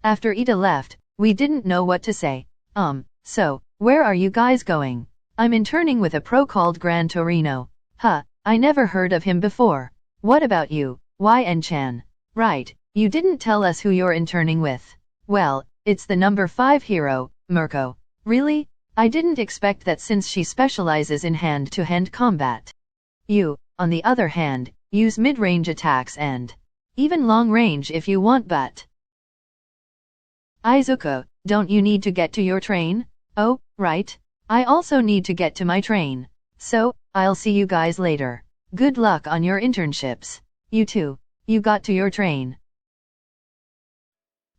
After Ida left, we didn't know what to say. So, where are you guys going? I'm interning with a pro called Gran Torino. Huh, I never heard of him before. What about you, YN-chan? Right, you didn't tell us who you're interning with. Well, it's the number 5 hero, Mirko. Really? I didn't expect that since she specializes in hand-to-hand combat. You, on the other hand, use mid-range attacks and even long-range if you want, but Izuku, don't you need to get to your train? Oh, right. I also need to get to my train. So, I'll see you guys later. Good luck on your internships. You too. You got to your train.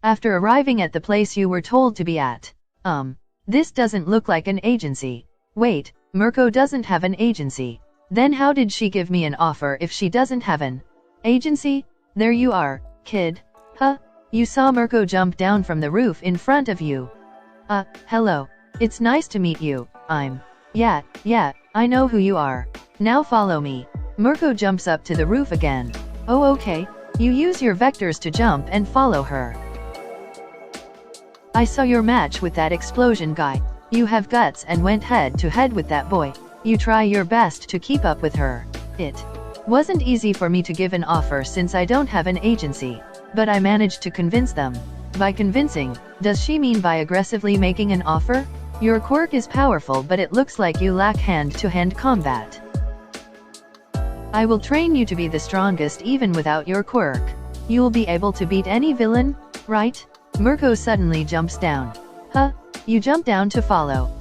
After arriving at the place you were told to be at. This doesn't look like an agency. Wait, Mirko doesn't have an agency. Then how did she give me an offer if she doesn't have an agency? There you are, kid. Huh? You saw Mirko jump down from the roof in front of you. Hello. It's nice to meet you. Yeah, I know who you are. Now follow me. Mirko jumps up to the roof again. Oh okay, you use your vectors to jump and follow her. I saw your match with that explosion guy. You have guts and went head to head with that boy. You try your best to keep up with her. It wasn't easy for me to give an offer since I don't have an agency, but I managed to convince them. By convincing, does she mean by aggressively making an offer? Your quirk is powerful, but it looks like you lack hand-to-hand combat. I will train you to be the strongest even without your quirk. You'll be able to beat any villain, right? Mirko suddenly jumps down. Huh? You jump down to follow.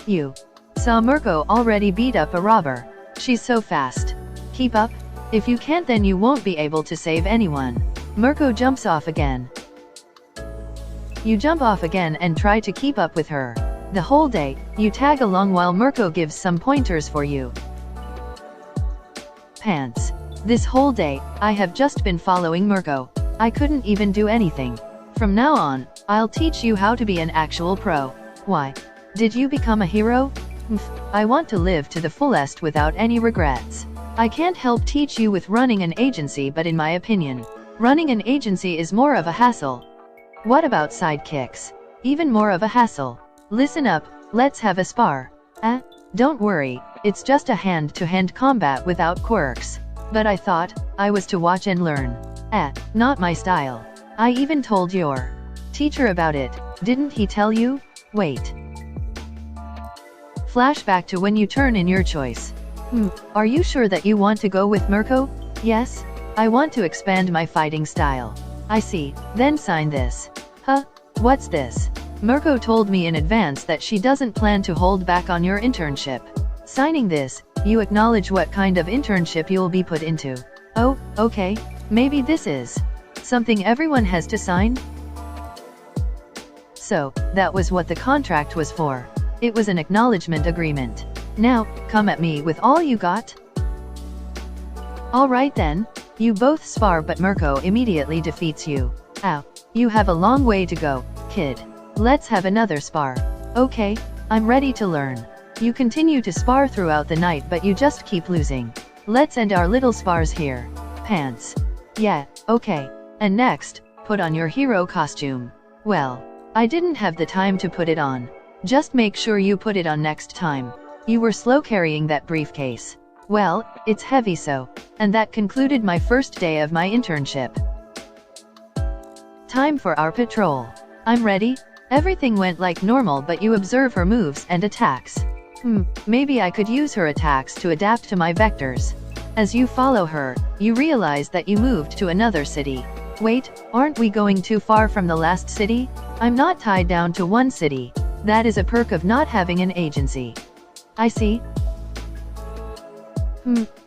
You saw Mirko already beat up a robber. She's so fast. Keep up. If you can't, then you won't be able to save anyone. Mirko jumps off again. You jump off again and try to keep up with her. The whole day, you tag along while Mirko gives some pointers for you. Pants. This whole day, I have just been following Mirko. I couldn't even do anything. From now on, I'll teach you how to be an actual pro. Why? Did you become a hero? I want to live to the fullest without any regrets. I can't help teach you with running an agency, but in my opinion, running an agency is more of a hassle. What about sidekicks? Even more of a hassle. Listen up, let's have a spar. Don't worry, it's just a hand-to-hand combat without quirks. But I thought I was to watch and learn. Not my style. I even told your teacher about it, didn't he tell you? Wait. Flashback to when you turn in your choice. Are you sure that you want to go with Mirko? Yes, I want to expand my fighting style. I see, then sign this. Huh? What's this? Mirko told me in advance that she doesn't plan to hold back on your internship. Signing this, you acknowledge what kind of internship you'll be put into. Oh, okay, maybe this is something everyone has to sign? So, that was what the contract was for. It was an acknowledgement agreement. Now, come at me with all you got? Alright then, you both spar, but Mirko immediately defeats you. Ow, you have a long way to go, kid. Let's have another spar. Okay, I'm ready to learn. You continue to spar throughout the night, but you just keep losing. Let's end our little spars here. Pants. Yeah, okay. And next, put on your hero costume. Well, I didn't have the time to put it on. Just make sure you put it on next time. You were slow carrying that briefcase. Well, it's heavy so. And that concluded my first day of my internship. Time for our patrol. I'm ready. Everything went like normal, but you observe her moves and attacks. Maybe I could use her attacks to adapt to my vectors. As you follow her, you realize that you moved to another city. Wait, aren't we going too far from the last city? I'm not tied down to one city. That is a perk of not having an agency. I see.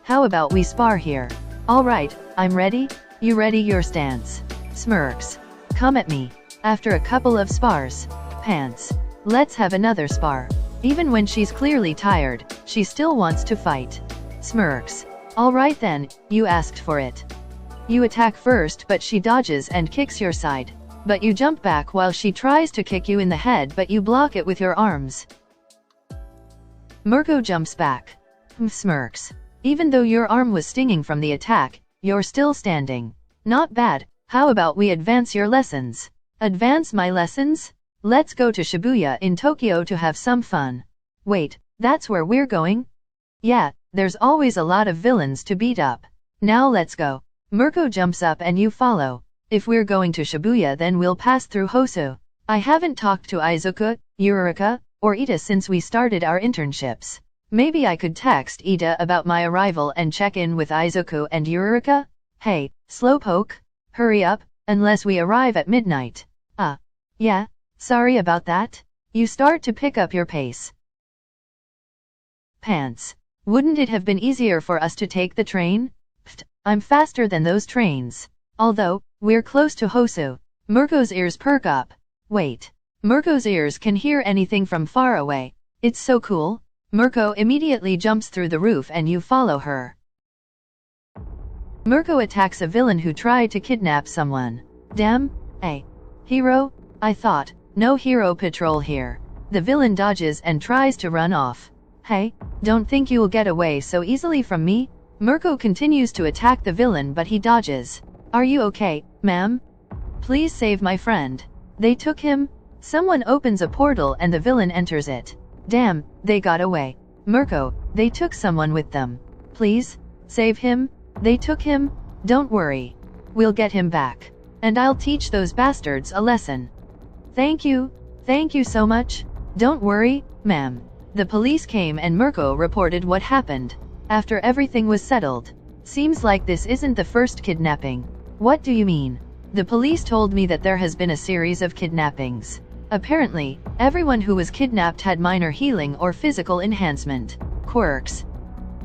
How about we spar here? Alright, I'm ready. You ready? Your stance. Smirks. Come at me. After a couple of spars. Pants. Let's have another spar. Even when she's clearly tired, she still wants to fight. Smirks. Alright then, you asked for it. You attack first, but she dodges and kicks your side. But you jump back while she tries to kick you in the head, but you block it with your arms. Mirko jumps back. Smirks. Even though your arm was stinging from the attack, you're still standing. Not bad. How about we advance your lessons? Advance my lessons? Let's go to Shibuya in Tokyo to have some fun. Wait, that's where we're going? Yeah, there's always a lot of villains to beat up. Now let's go. Mirko jumps up and you follow. If we're going to Shibuya then we'll pass through Hosu. I haven't talked to Izuku, Yurika, or Ida since we started our internships. Maybe I could text Ida about my arrival and check in with Izuku and Yurika? Hey, Slowpoke, hurry up, unless we arrive at midnight. Yeah, sorry about that. You start to pick up your pace. Pants. Wouldn't it have been easier for us to take the train? Pfft, I'm faster than those trains. Although, we're close to Hosu. Mirko's ears perk up. Wait. Mirko's ears can hear anything from far away. It's so cool. Mirko immediately jumps through the roof and you follow her. Mirko attacks a villain who tried to kidnap someone. Damn, hero? I thought, no hero patrol here. The villain dodges and tries to run off. Hey, don't think you'll get away so easily from me? Mirko continues to attack the villain but he dodges. Are you okay, ma'am? Please save my friend. They took him? Someone opens a portal and the villain enters it. Damn, they got away. Mirko, they took someone with them. Please, save him? They took him? Don't worry. We'll get him back. And I'll teach those bastards a lesson. Thank you so much. Don't worry, ma'am. The police came and Mirko reported what happened. After everything was settled. Seems like this isn't the first kidnapping. What do you mean? The police told me that there has been a series of kidnappings. Apparently, everyone who was kidnapped had minor healing or physical enhancement quirks.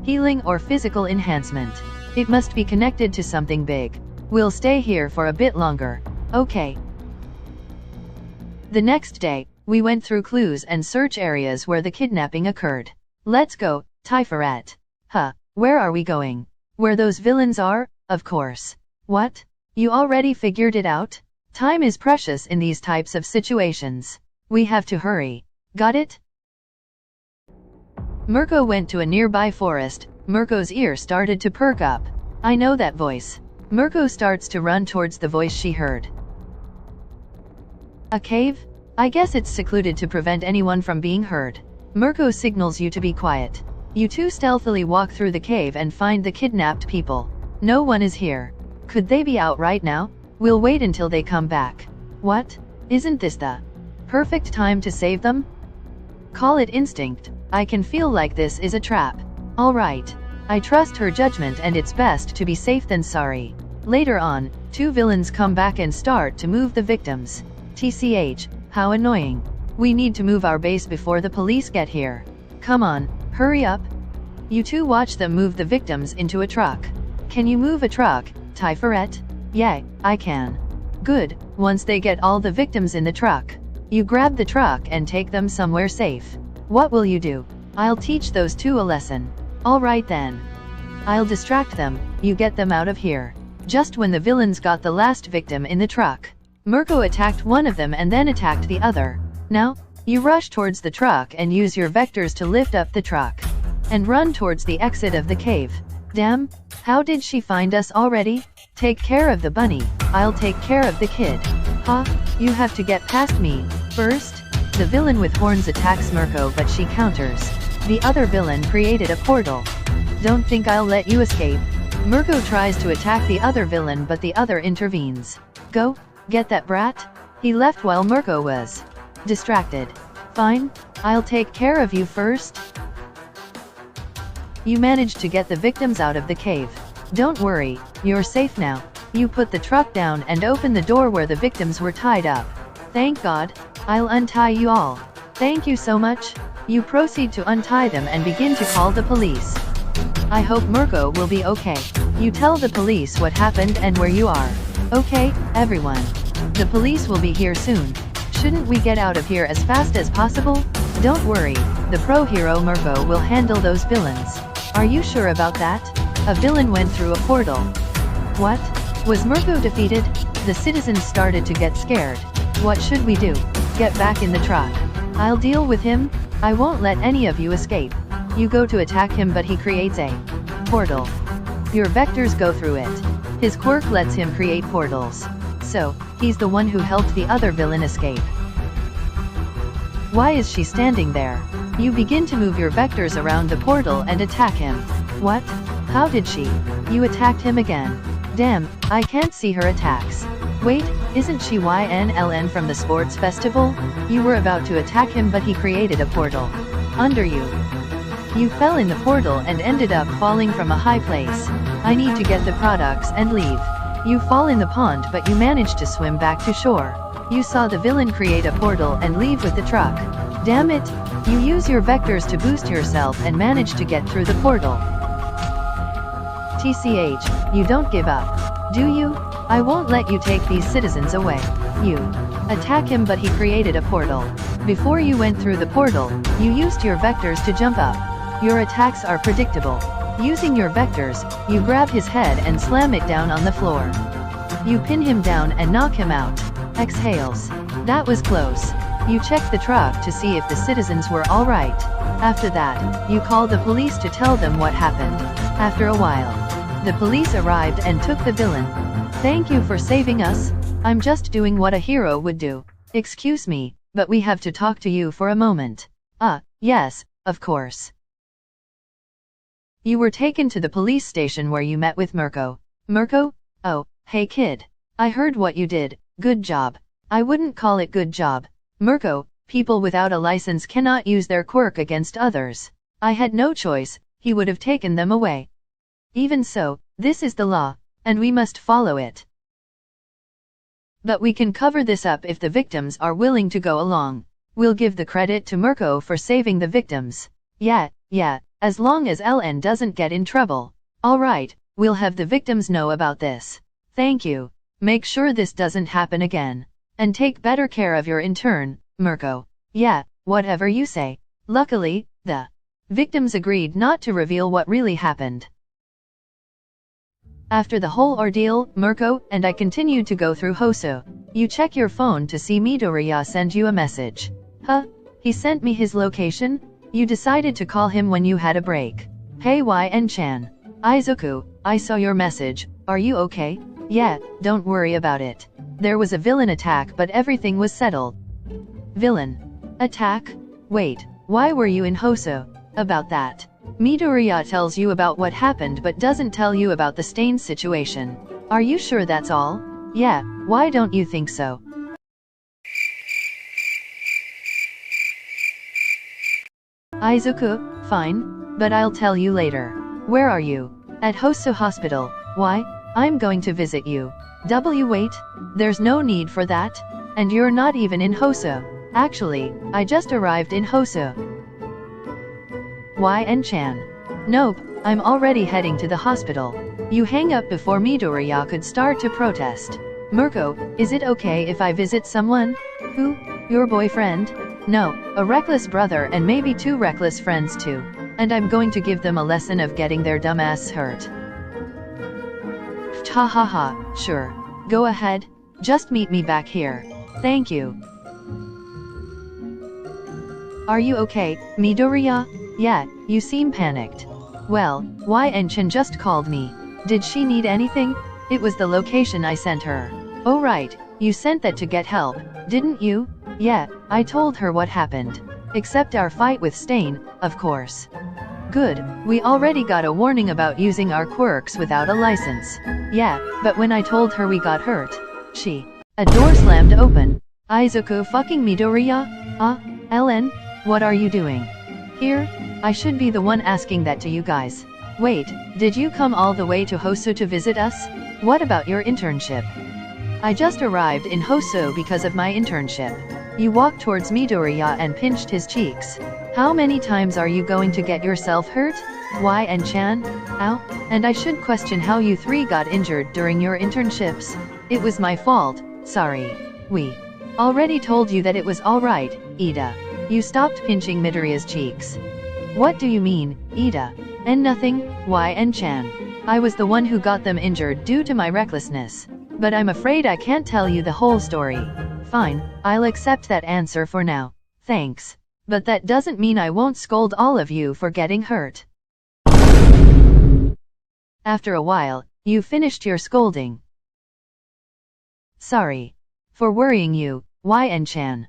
Healing or physical enhancement. It must be connected to something big. We'll stay here for a bit longer. Okay. The next day, we went through clues and search areas where the kidnapping occurred. Let's go, Tiferet. Where are we going? Where those villains are? Of course. What? You already figured it out? Time is precious in these types of situations. We have to hurry. Got it? Mirko went to a nearby forest. Mirko's ear started to perk up. I know that voice. Mirko starts to run towards the voice she heard. A cave? I guess it's secluded to prevent anyone from being heard. Mirko signals you to be quiet. You two stealthily walk through the cave and find the kidnapped people. No one is here. Could they be out right now? We'll wait until they come back. What? Isn't this the perfect time to save them? Call it instinct. I can feel like this is a trap. Alright. I trust her judgment and it's best to be safe than sorry. Later on, two villains come back and start to move the victims. TCH, how annoying. We need to move our base before the police get here. Come on, hurry up. You two watch them move the victims into a truck. Can you move a truck, Tiferet? Yeah, I can. Good, once they get all the victims in the truck. You grab the truck and take them somewhere safe. What will you do? I'll teach those two a lesson. Alright then. I'll distract them, you get them out of here. Just when the villains got the last victim in the truck, Mirko attacked one of them and then attacked the other. Now, you rush towards the truck and use your vectors to lift up the truck. And run towards the exit of the cave. Damn, how did she find us already? Take care of the bunny, I'll take care of the kid. You have to get past me, first. The villain with horns attacks Mirko but she counters. The other villain created a portal. Don't think I'll let you escape. Mirko tries to attack the other villain but the other intervenes. Go, get that brat. He left while Mirko was distracted. Fine, I'll take care of you first. You managed to get the victims out of the cave. Don't worry, you're safe now. You put the truck down and open the door where the victims were tied up. Thank God, I'll untie you all. Thank you so much. You proceed to untie them and begin to call the police. I hope Mirko will be okay. You tell the police what happened and where you are. Okay, everyone. The police will be here soon. Shouldn't we get out of here as fast as possible? Don't worry, the pro hero Mirko will handle those villains. Are you sure about that? A villain went through a portal. What? Was Mirko defeated? The citizens started to get scared. What should we do? Get back in the truck. I'll deal with him. I won't let any of you escape. You go to attack him but he creates a portal. Your vectors go through it. His quirk lets him create portals. So, he's the one who helped the other villain escape. Why is she standing there? You begin to move your vectors around the portal and attack him. What? How did she? You attacked him again. Damn, I can't see her attacks. Wait, isn't she YNLN from the sports festival? You were about to attack him but he created a portal. Under you. You fell in the portal and ended up falling from a high place. I need to get the products and leave. You fall in the pond but you manage to swim back to shore. You saw the villain create a portal and leave with the truck. Damn it! You use your vectors to boost yourself and manage to get through the portal. TCH, you don't give up. Do you? I won't let you take these citizens away. You attack him but he created a portal. Before you went through the portal, you used your vectors to jump up. Your attacks are predictable. Using your vectors, you grab his head and slam it down on the floor. You pin him down and knock him out. Exhales. That was close. You check the truck to see if the citizens were alright. After that, you call the police to tell them what happened. After a while, the police arrived and took the villain. Thank you for saving us. I'm just doing what a hero would do. Excuse me, but we have to talk to you for a moment. Yes, of course. You were taken to the police station where you met with Mirko. Mirko? Oh, hey kid. I heard what you did. Good job. I wouldn't call it good job. Mirko, people without a license cannot use their quirk against others. I had no choice, he would have taken them away. Even so, this is the law, and we must follow it. But we can cover this up if the victims are willing to go along. We'll give the credit to Mirko for saving the victims. Yeah, as long as LN doesn't get in trouble. Alright, we'll have the victims know about this. Thank you. Make sure this doesn't happen again. And take better care of your intern, Mirko. Yeah, whatever you say. Luckily, the victims agreed not to reveal what really happened. After the whole ordeal, Mirko and I continued to go through Hoso. You check your phone to see Midoriya send you a message. Huh? He sent me his location? You decided to call him when you had a break. Hey YN-chan. Izuku, I saw your message. Are you okay? Yeah, don't worry about it. There was a villain attack but everything was settled. Villain attack? Wait, why were you in Hoso? About that. Midoriya tells you about what happened but doesn't tell you about the stain situation. Are you sure that's all? Yeah, why don't you think so? Izuku, fine, but I'll tell you later. Where are you? At Hoso Hospital. Why? I'm going to visit you. Wait, there's no need for that. And you're not even in Hoso. Actually, I just arrived in Hoso. YN-chan. Nope, I'm already heading to the hospital. You hang up before Midoriya could start to protest. Mirko, is it okay if I visit someone? Who? Your boyfriend? No, a reckless brother and maybe 2 reckless friends too. And I'm going to give them a lesson of getting their dumbass hurt. Ha ha ha, sure. Go ahead. Just meet me back here. Thank you. Are you okay, Midoriya? Yeah, you seem panicked. Well, YN-chan just called me. Did she need anything? It was the location I sent her. Oh right, you sent that to get help, didn't you? Yeah, I told her what happened. Except our fight with Stain, of course. Good, we already got a warning about using our quirks without a license. Yeah, but when I told her we got hurt, a door slammed open. Izuku fucking Midoriya? LN? What are you doing here? I should be the one asking that to you guys. Wait, did you come all the way to Hoso to visit us? What about your internship? I just arrived in Hoso because of my internship. You walked towards Midoriya and pinched his cheeks. How many times are you going to get yourself hurt? YN-chan? Ow? And I should question how you 3 got injured during your internships. It was my fault, sorry. We already told you that it was alright, Ida. You stopped pinching Midoriya's cheeks. What do you mean, Ida? And nothing, YN-chan. I was the one who got them injured due to my recklessness. But I'm afraid I can't tell you the whole story. Fine, I'll accept that answer for now. Thanks. But that doesn't mean I won't scold all of you for getting hurt. After a while, you finished your scolding. Sorry for worrying you, YN-chan.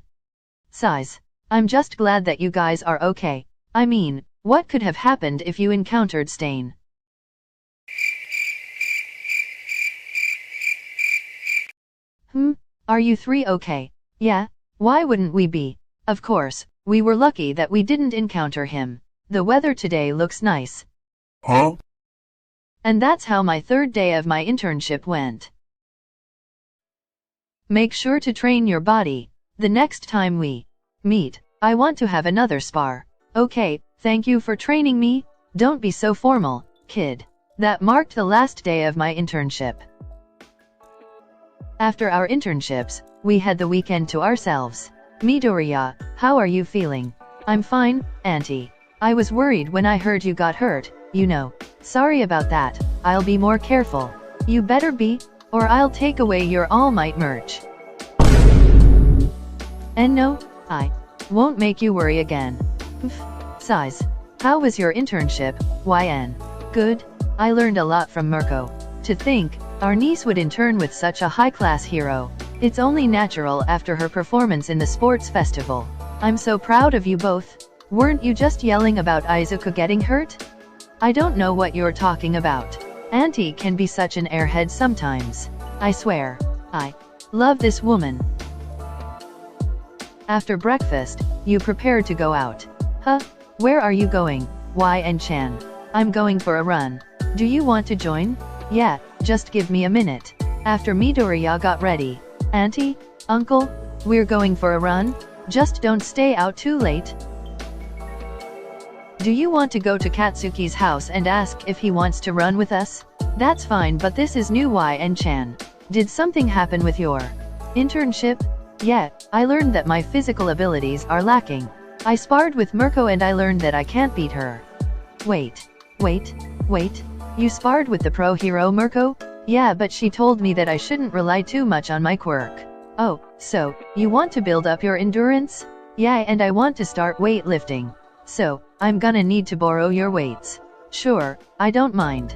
Sighs. I'm just glad that you guys are okay. I mean, what could have happened if you encountered Stain? Are you three okay? Yeah, why wouldn't we be? Of course, we were lucky that we didn't encounter him. The weather today looks nice. Huh? And that's how my third day of my internship went. Make sure to train your body. The next time we meet, I want to have another spar. Okay, thank you for training me. Don't be so formal, kid. That marked the last day of my internship. After our internships, we had the weekend to ourselves. Midoriya, how are you feeling? I'm fine, Auntie. I was worried when I heard you got hurt, you know. Sorry about that, I'll be more careful. You better be, or I'll take away your All Might merch. And no, I won't make you worry again. Sighs. How was your internship, YN? Good. I learned a lot from Mirko. To think, our niece would intern with such a high-class hero. It's only natural after her performance in the sports festival. I'm so proud of you both. Weren't you just yelling about Izuku getting hurt? I don't know what you're talking about. Auntie can be such an airhead sometimes. I swear. I love this woman. After breakfast, you prepared to go out. Huh? Where are you going, YN-chan? I'm going for a run. Do you want to join? Yeah, just give me a minute. After Midoriya got ready. Auntie? Uncle? We're going for a run? Just don't stay out too late. Do you want to go to Katsuki's house and ask if he wants to run with us? That's fine, but this is new YN-chan. Did something happen with your internship? Yeah, I learned that my physical abilities are lacking. I sparred with Mirko and I learned that I can't beat her. Wait. You sparred with the pro hero Mirko? Yeah, but she told me that I shouldn't rely too much on my quirk. Oh, so, you want to build up your endurance? Yeah, and I want to start weightlifting. So, I'm gonna need to borrow your weights. Sure, I don't mind.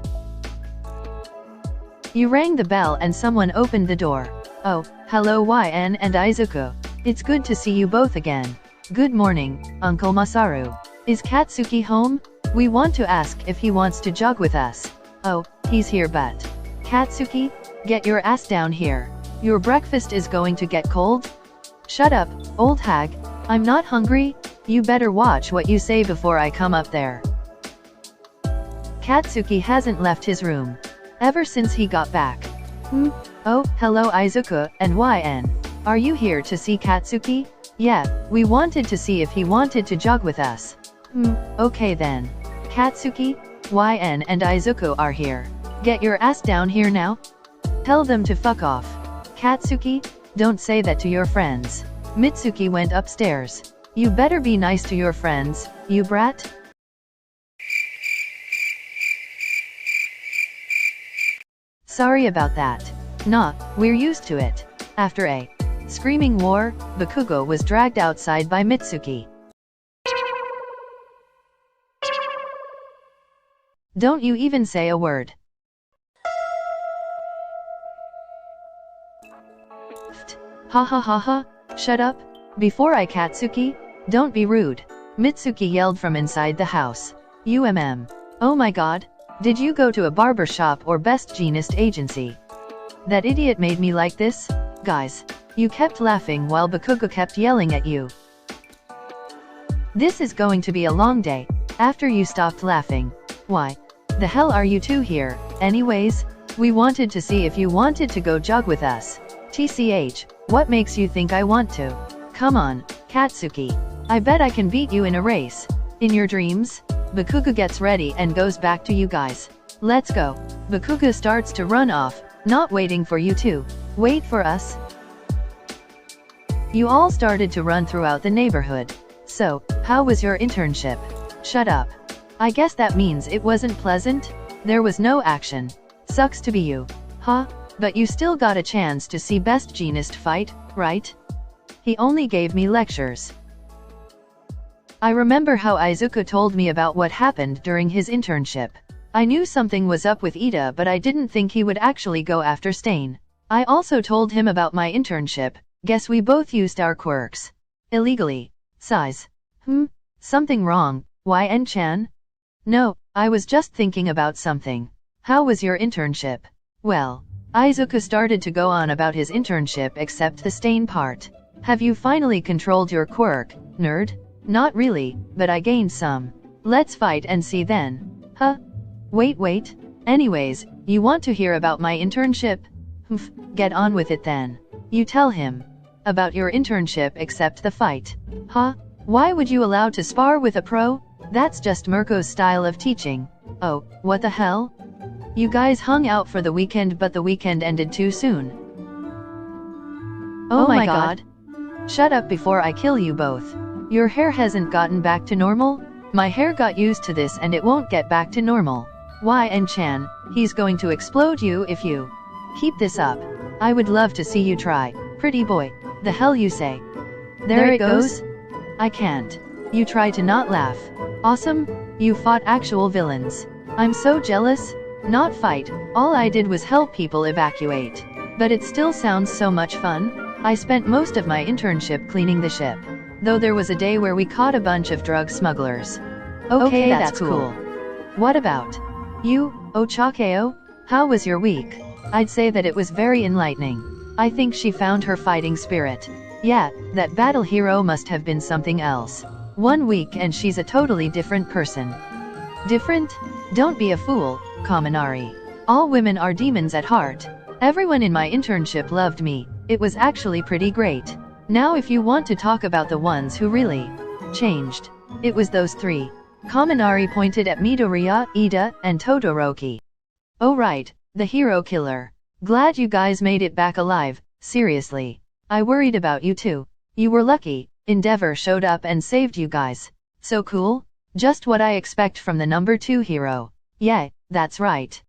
You rang the bell and someone opened the door. Oh, hello YN and Izuku. It's good to see you both again. Good morning, Uncle Masaru. Is Katsuki home? We want to ask if he wants to jog with us. Oh, he's here but... Katsuki, get your ass down here. Your breakfast is going to get cold? Shut up, old hag. I'm not hungry. You better watch what you say before I come up there. Katsuki hasn't left his room ever since he got back. Oh, hello Izuku and YN. Are you here to see Katsuki? Yeah, we wanted to see if he wanted to jog with us. Okay then. Katsuki, YN and Izuku are here. Get your ass down here now. Tell them to fuck off. Katsuki, don't say that to your friends. Mitsuki went upstairs. You better be nice to your friends, you brat. Sorry about that. Nah, we're used to it. After a screaming war, Bakugo was dragged outside by Mitsuki. Don't you even say a word. Ha ha ha ha, shut up. Before I Katsuki, don't be rude. Mitsuki yelled from inside the house. Oh my god, did you go to a barber shop or best jeanist agency? That idiot made me like this? Guys, you kept laughing while Bakugo kept yelling at you. This is going to be a long day, after you stopped laughing. Why the hell are you two here, anyways? We wanted to see if you wanted to go jog with us. TCH, what makes you think I want to? Come on, Katsuki. I bet I can beat you in a race. In your dreams? Bakugo gets ready and goes back to you guys. Let's go. Bakugo starts to run off, not waiting for you to wait for us. You all started to run throughout the neighborhood. So, how was your internship? Shut up. I guess that means it wasn't pleasant? There was no action. Sucks to be you. Huh? But you still got a chance to see Best Jeanist fight, right? He only gave me lectures. I remember how Izuku told me about what happened during his internship. I knew something was up with Ida, but I didn't think he would actually go after Stain. I also told him about my internship. Guess we both used our quirks. Illegally. Size. Something wrong, YN-chan? No, I was just thinking about something. How was your internship? Well, Izuku started to go on about his internship except the stain part. Have you finally controlled your quirk, nerd? Not really, but I gained some. Let's fight and see then. Huh? Wait. Anyways, you want to hear about my internship? Get on with it then. You tell him about your internship except the fight. Huh? Why would you allow to spar with a pro? That's just Mirko's style of teaching. Oh, what the hell? You guys hung out for the weekend but the weekend ended too soon. Oh my god. Shut up before I kill you both. Your hair hasn't gotten back to normal? My hair got used to this and it won't get back to normal. YN-chan, he's going to explode you if you keep this up. I would love to see you try. Pretty boy. The hell you say? There it goes? I can't. You try to not laugh. Awesome? You fought actual villains. I'm so jealous. Not fight, all I did was help people evacuate. But it still sounds so much fun. I spent most of my internship cleaning the ship. Though there was a day where we caught a bunch of drug smugglers. Okay, that's cool. What about you, Ochakeo? How was your week? I'd say that it was very enlightening. I think she found her fighting spirit. Yeah, that battle hero must have been something else. 1 week and she's a totally different person. Different? Don't be a fool, Kaminari. All women are demons at heart. Everyone in my internship loved me. It was actually pretty great. Now if you want to talk about the ones who really changed, it was those 3. Kaminari pointed at Midoriya, Ida, and Todoroki. Oh right, the hero killer. Glad you guys made it back alive, seriously. I worried about you too. You were lucky, Endeavor showed up and saved you guys. So cool? Just what I expect from the number 2 hero. Yeah, that's right.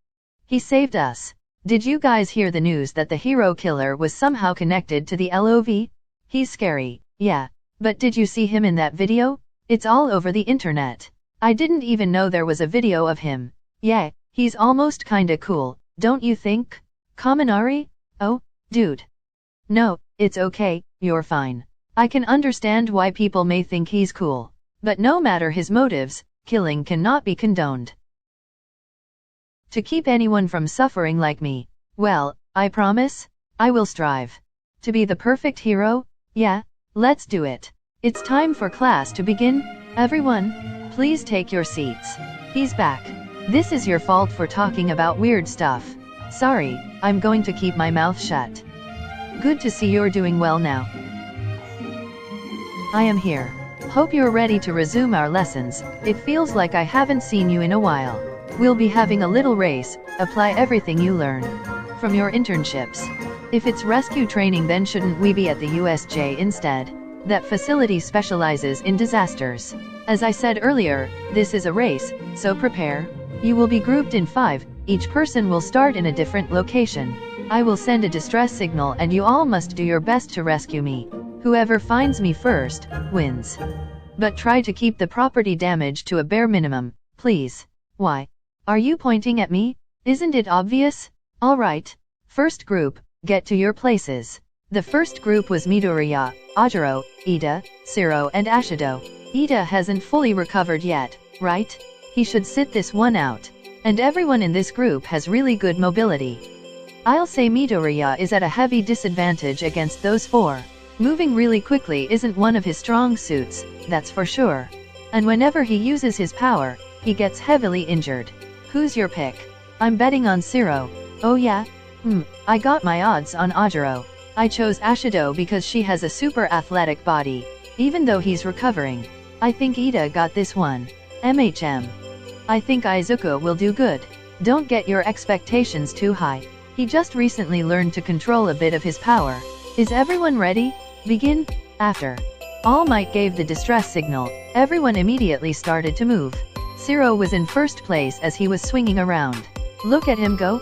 He saved us. Did you guys hear the news that the hero killer was somehow connected to the LOV? He's scary, yeah. But did you see him in that video? It's all over the internet. I didn't even know there was a video of him. Yeah, he's almost kinda cool, don't you think? Kaminari? Oh, dude. No, it's okay, you're fine. I can understand why people may think he's cool. But no matter his motives, killing cannot be condoned. To keep anyone from suffering like me, well, I promise, I will strive. To be the perfect hero? Yeah, let's do it. It's time for class to begin. Everyone, please take your seats. He's back. This is your fault for talking about weird stuff. Sorry, I'm going to keep my mouth shut. Good to see you're doing well now. I am here. Hope you're ready to resume our lessons. It feels like I haven't seen you in a while. We'll be having a little race. Apply everything you learn from your internships. If it's rescue training, then shouldn't we be at the USJ instead? That facility specializes in disasters. As I said earlier, this is a race, so prepare. You will be grouped in 5, each person will start in a different location. I will send a distress signal and you all must do your best to rescue me. Whoever finds me first, wins. But try to keep the property damage to a bare minimum, please. Why? Are you pointing at me? Isn't it obvious? Alright. First group, get to your places. The first group was Midoriya, Ajiro, Ida, Siro and Ashido. Ida hasn't fully recovered yet, right? He should sit this one out. And everyone in this group has really good mobility. I'll say Midoriya is at a heavy disadvantage against those 4. Moving really quickly isn't one of his strong suits, that's for sure. And whenever he uses his power, he gets heavily injured. Who's your pick? I'm betting on Siro. Oh yeah? I got my odds on Ajiro. I chose Ashido because she has a super athletic body, even though he's recovering. I think Ida got this one. MHM. I think Izuku will do good. Don't get your expectations too high. He just recently learned to control a bit of his power. Is everyone ready? Begin. After All Might gave the distress signal, everyone immediately started to move. Siro was in first place as he was swinging around. Look at him go.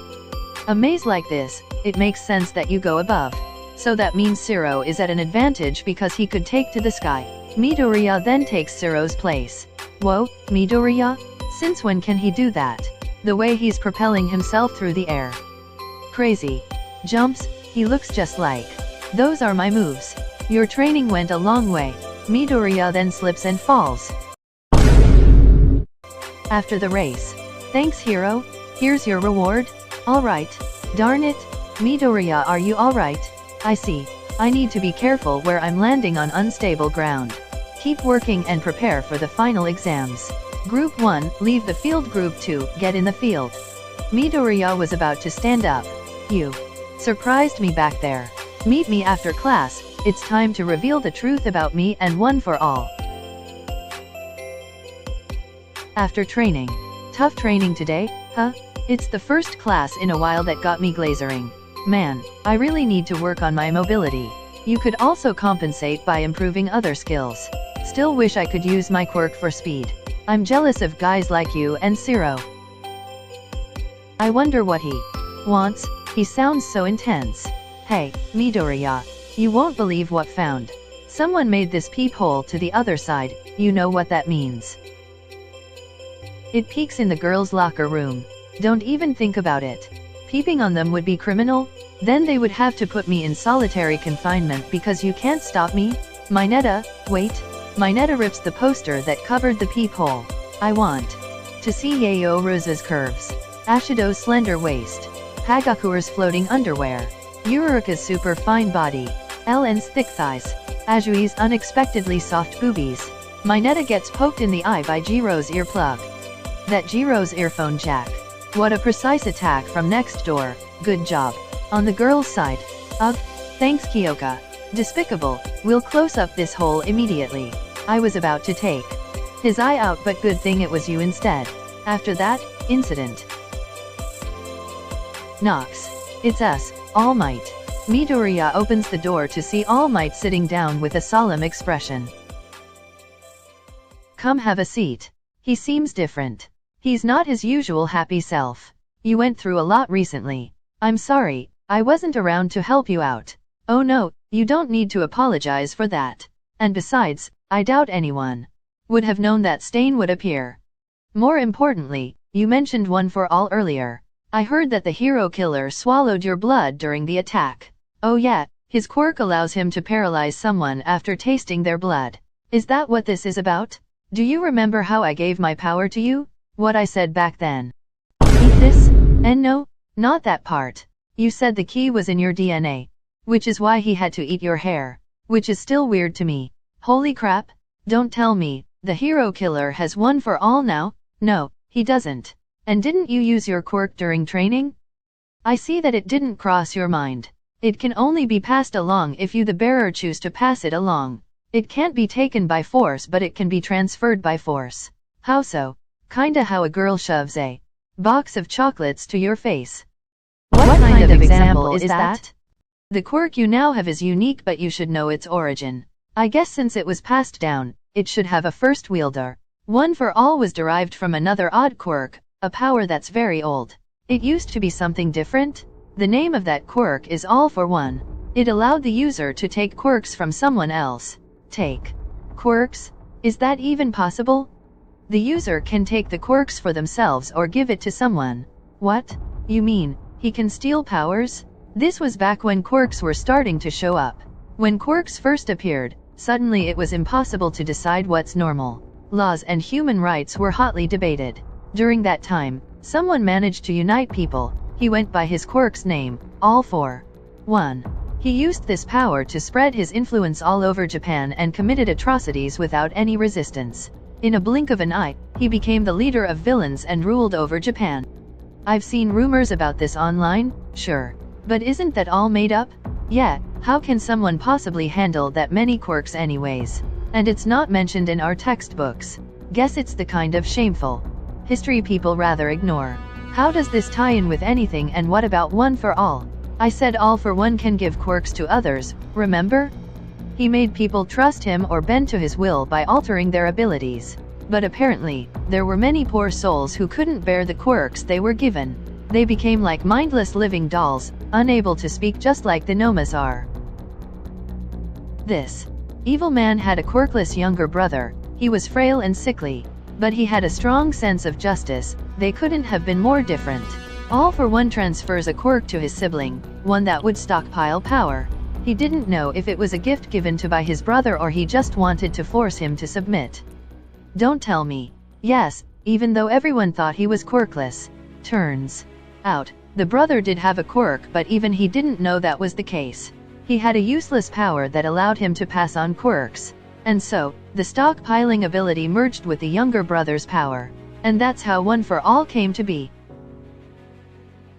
A maze like this, it makes sense that you go above. So that means Siro is at an advantage because he could take to the sky. Midoriya then takes Siro's place. Whoa, Midoriya? Since when can he do that? The way he's propelling himself through the air. Crazy. Jumps, He looks just like. Those are my moves. Your training went a long way. Midoriya then slips and falls. After the race. Thanks hero, here's your reward. Alright. Darn it. Midoriya, are you alright? I see. I need to be careful where I'm landing on unstable ground. Keep working and prepare for the final exams. Group 1, leave the field. Group 2, get in the field. Midoriya was about to stand up. You surprised me back there. Meet me after class, it's time to reveal the truth about me and one for all. After training. Tough training today, huh? It's the first class in a while that got me glazering. Man, I really need to work on my mobility. You could also compensate by improving other skills. Still wish I could use my quirk for speed. I'm jealous of guys like you and Zero. I wonder what he wants, he sounds so intense. Hey, Midoriya, you won't believe what found. Someone made this peephole to the other side, you know what that means. It peeks in the girls' locker room. Don't even think about it. Peeping on them would be criminal? Then they would have to put me in solitary confinement because you can't stop me? Mineta, wait. Mineta rips the poster that covered the peephole. I want to see Yayo Rosa's curves. Ashido's slender waist. Hagakure's floating underwear. Yuruka's super fine body. Ellen's thick thighs. Ajui's unexpectedly soft boobies. Mineta gets poked in the eye by Jiro's earplug. That Jiro's earphone jack. What a precise attack from next door, good job. On the girl's side. Ugh, thanks Kyoka. Despicable, we'll close up this hole immediately. I was about to take his eye out, but good thing it was you instead. After that incident. Knocks. It's us, All Might. Midoriya opens the door to see All Might sitting down with a solemn expression. Come have a seat. He seems different. He's not his usual happy self. You went through a lot recently. I'm sorry, I wasn't around to help you out. Oh no, you don't need to apologize for that. And besides, I doubt anyone would have known that stain would appear. More importantly, you mentioned one for all earlier. I heard that the hero killer swallowed your blood during the attack. Oh yeah, his quirk allows him to paralyze someone after tasting their blood. Is that what this is about? Do you remember how I gave my power to you? What I said back then? Eat this? And no, not that part. You said the key was in your DNA. Which is why he had to eat your hair. Which is still weird to me. Holy crap, don't tell me, the hero killer has one for all now? No, he doesn't. And didn't you use your quirk during training? I see that it didn't cross your mind. It can only be passed along if you the bearer choose to pass it along. It can't be taken by force, but it can be transferred by force. How so? Kinda how a girl shoves a box of chocolates to your face. What kind of example is that? The quirk you now have is unique, but you should know its origin. I guess since it was passed down, it should have a first wielder. One for all was derived from another odd quirk, a power that's very old. It used to be something different. The name of that quirk is All for One. It allowed the user to take quirks from someone else. Take quirks? Is that even possible? The user can take the quirks for themselves or give it to someone. What? You mean, he can steal powers? This was back when quirks were starting to show up. When quirks first appeared, suddenly it was impossible to decide what's normal. Laws and human rights were hotly debated. During that time, someone managed to unite people. He went by his quirk's name, All for One. He used this power to spread his influence all over Japan and committed atrocities without any resistance. In a blink of an eye, he became the leader of villains and ruled over Japan. I've seen rumors about this online, sure. But isn't that all made up? Yeah, how can someone possibly handle that many quirks anyways? And it's not mentioned in our textbooks. Guess it's the kind of shameful history people rather ignore. How does this tie in with anything, and what about One for All? I said All for One can give quirks to others, remember? He made people trust him or bend to his will by altering their abilities. But apparently, there were many poor souls who couldn't bear the quirks they were given. They became like mindless living dolls, unable to speak, just like the Nomas are. This evil man had a quirkless younger brother. He was frail and sickly, but he had a strong sense of justice. They couldn't have been more different. All for One transfers a quirk to his sibling, one that would stockpile power. He didn't know if it was a gift given to by his brother or he just wanted to force him to submit. Don't tell me. Yes, even though everyone thought he was quirkless. Turns out, the brother did have a quirk, but even he didn't know that was the case. He had a useless power that allowed him to pass on quirks. And so, the stockpiling ability merged with the younger brother's power. And that's how One for All came to be.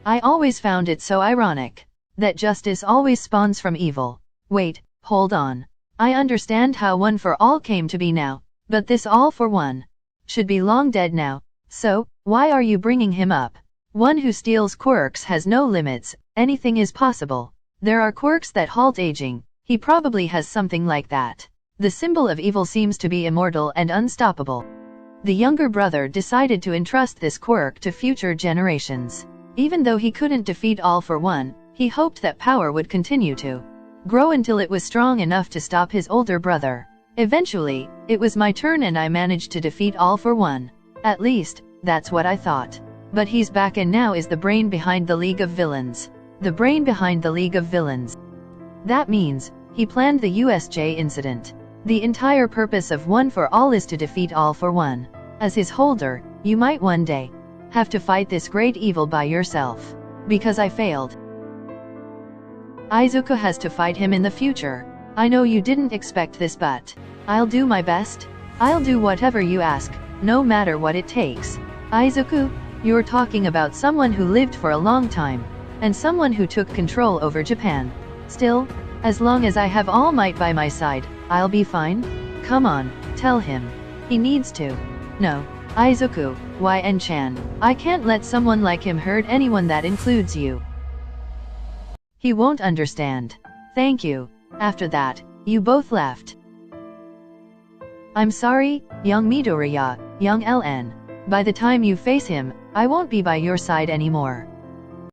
I always found it so ironic that justice always spawns from evil. Wait, hold on. I understand how One for All came to be now, but this All for One should be long dead now. So, why are you bringing him up? One who steals quirks has no limits, anything is possible. There are quirks that halt aging, he probably has something like that. The symbol of evil seems to be immortal and unstoppable. The younger brother decided to entrust this quirk to future generations. Even though he couldn't defeat All for One, he hoped that power would continue to grow until it was strong enough to stop his older brother. Eventually, it was my turn and I managed to defeat All for One. At least, that's what I thought. But he's back and now is the brain behind the League of Villains. The brain behind the League of Villains. That means, he planned the USJ incident. The entire purpose of One for All is to defeat All for One. As his holder, you might one day have to fight this great evil by yourself. Because I failed. Izuku has to fight him in the future. I know you didn't expect this, but I'll do my best. I'll do whatever you ask, no matter what it takes. Izuku, you're talking about someone who lived for a long time, and someone who took control over Japan. Still, as long as I have All Might by my side, I'll be fine. Come on, tell him. He needs to. No, Izuku, YN-chan, I can't let someone like him hurt anyone, that includes you. He won't understand. Thank you. After that, you both left. I'm sorry, young Midoriya, young LN. By the time you face him, I won't be by your side anymore.